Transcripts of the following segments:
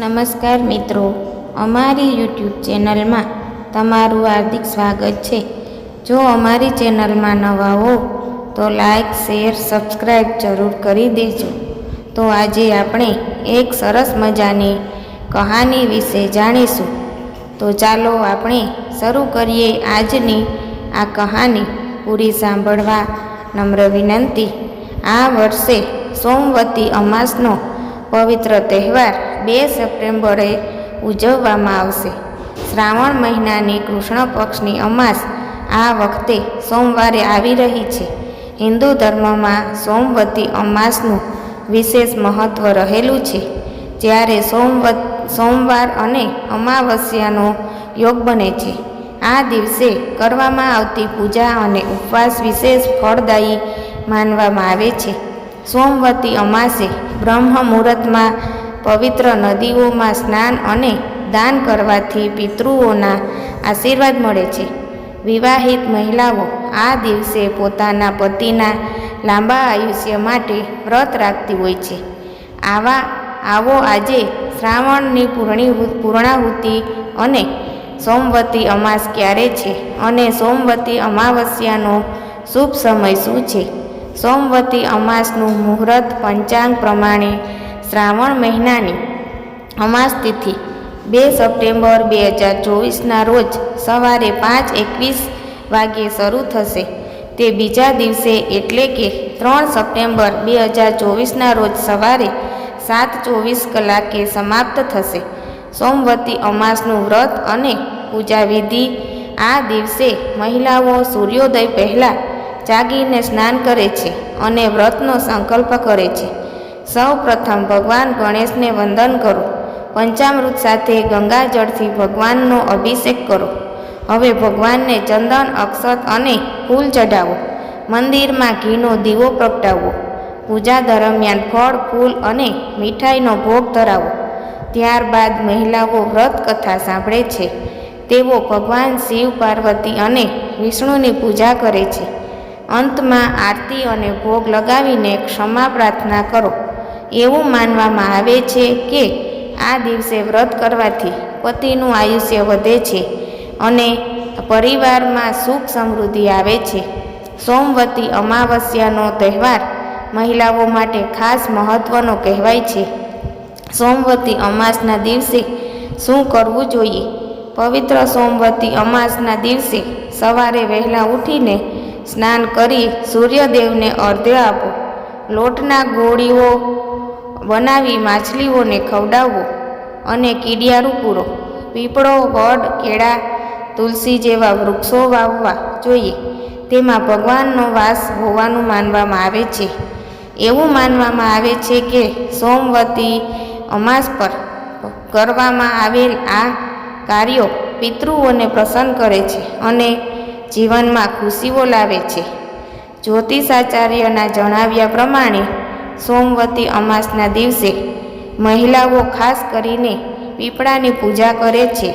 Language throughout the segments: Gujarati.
નમસ્કાર મિત્રો, અમારી યુટ્યુબ ચેનલમાં તમારું હાર્દિક સ્વાગત છે. જો અમારી ચેનલમાં નવા હો તો લાઈક, શેર, સબસ્ક્રાઈબ જરૂર કરી દેજો. તો આજે આપણે એક સરસ મજાની કહાની વિશે જાણીશું. તો ચાલો આપણે શરૂ કરીએ આજની આ કહાની. પૂરી સાંભળવા નમ્ર વિનંતી. આ વર્ષે સોમવતી અમાસનો પવિત્ર તહેવાર 2 સપ્ટેમ્બરે ઉજવવામાં આવશે. શ્રાવણ મહિનાની કૃષ્ણ પક્ષની અમાસ આ વખતે સોમવારે આવી રહી છે. હિન્દુ ધર્મમાં સોમવતી અમાસનું વિશેષ મહત્વ રહેલું છે. જ્યારે સોમવાર અને અમાવસ્યાનો યોગ બને છે, આ દિવસે કરવામાં આવતી પૂજા અને ઉપવાસ વિશેષ ફળદાયી માનવામાં આવે છે. સોમવતી અમાસે બ્રહ્મ મુહૂર્તમાં પવિત્ર નદીઓમાં સ્નાન અને દાન કરવાથી પિતૃઓના આશીર્વાદ મળે છે. વિવાહિત મહિલાઓ આ દિવસે પોતાના પતિના લાંબા આયુષ્ય માટે વ્રત રાખતી હોય છે. આવો આજે શ્રાવણની પૂર્ણાહુતિ અને સોમવતી અમાસ ક્યારે છે અને સોમવતી અમાવસ્યાનો શુભ સમય શું છે? સોમવતી અમાસનું મુહૂર્ત પંચાંગ પ્રમાણે શ્રાવણ મહિનાની અમાસ તિથિ 2 સપ્ટેમ્બર 2024ના રોજ સવારે 5:21 વાગ્યે શરૂ થશે. તે બીજા દિવસે એટલે કે 3 સપ્ટેમ્બર 2024ના રોજ સવારે 7:24 કલાકે સમાપ્ત થશે. સોમવતી અમાસનું વ્રત અને પૂજા વિધિ. આ દિવસે મહિલાઓ સૂર્યોદય પહેલાં જાગીને સ્નાન કરે છે અને વ્રતનો સંકલ્પ કરે છે. સૌ પ્રથમ ભગવાન ગણેશને વંદન કરો. પંચામૃત સાથે ગંગાજળથી ભગવાનનો અભિષેક કરો. હવે ભગવાનને ચંદન, અક્ષત અને ફૂલ ચઢાવો. મંદિરમાં ઘીનો દીવો પ્રગટાવો. પૂજા દરમિયાન ફળ, ફૂલ અને મીઠાઈનો ભોગ ધરાવો. ત્યારબાદ મહિલાઓ વ્રત કથા સાંભળે છે. તેઓ ભગવાન શિવ, પાર્વતી અને વિષ્ણુની પૂજા કરે છે. અંતમાં આરતી અને ભોગ લગાવીને ક્ષમા પ્રાર્થના કરો. એવું માનવામાં આવે છે કે આ દિવસે વ્રત કરવાથી પતિનું આયુષ્ય વધે છે અને પરિવારમાં સુખ સમૃદ્ધિ આવે છે. સોમવતી અમાવસ્યાનો તહેવાર મહિલાઓ માટે ખાસ મહત્વનો કહેવાય છે. સોમવતી અમાસના દિવસે શું કરવું જોઈએ? પવિત્ર સોમવતી અમાસના દિવસે સવારે વહેલા ઉઠીને સ્નાન કરી સૂર્યદેવને અર્ઘ્ય આપો. લોટના ગોળીઓ બનાવી માછલીઓને ખવડાવવો અને કીડિયારું પૂરો. પીપળો, વડ, કેળા, તુલસી જેવા વૃક્ષો વાવવા જોઈએ. તેમાં ભગવાનનો વાસ હોવાનું માનવામાં આવે છે. એવું માનવામાં આવે છે કે સોમવતી અમાસ પર કરવામાં આવેલ આ કાર્યો પિતૃઓને પ્રસન્ન કરે છે અને જીવનમાં ખુશીઓ લાવે છે. જ્યોતિષાચાર્યના જણાવ્યા પ્રમાણે સોમવતી અમાસના દિવસે મહિલાઓ ખાસ કરીને પીપળાની પૂજા કરે છે.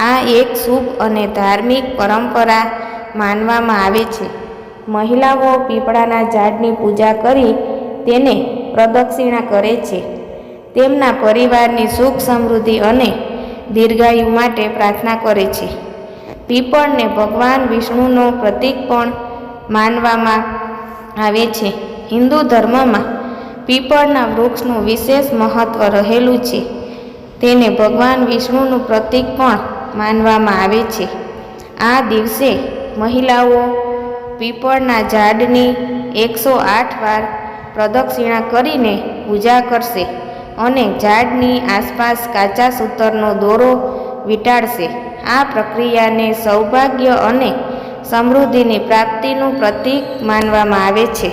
આ એક શુભ અને ધાર્મિક પરંપરા માનવામાં આવે છે. મહિલાઓ પીપળાના ઝાડની પૂજા કરી તેને પ્રદક્ષિણા કરે છે. તેમના પરિવારની સુખ સમૃદ્ધિ અને દીર્ઘાયુ માટે પ્રાર્થના કરે છે. પીપળને ભગવાન વિષ્ણુનો પ્રતીક પણ માનવામાં આવે છે. હિન્દુ ધર્મમાં પીપળના વૃક્ષનું વિશેષ મહત્વ રહેલું છે. તેને ભગવાન વિષ્ણુનું પ્રતીક પણ માનવામાં આવે છે. આ દિવસે મહિલાઓ પીપળના ઝાડની 108 વાર પ્રદક્ષિણા કરીને પૂજા કરશે અને ઝાડની આસપાસ કાચા સૂતરનો દોરો વીંટાળશે. આ પ્રક્રિયાને સૌભાગ્ય અને સમૃદ્ધિની પ્રાપ્તિનું પ્રતીક માનવામાં આવે છે.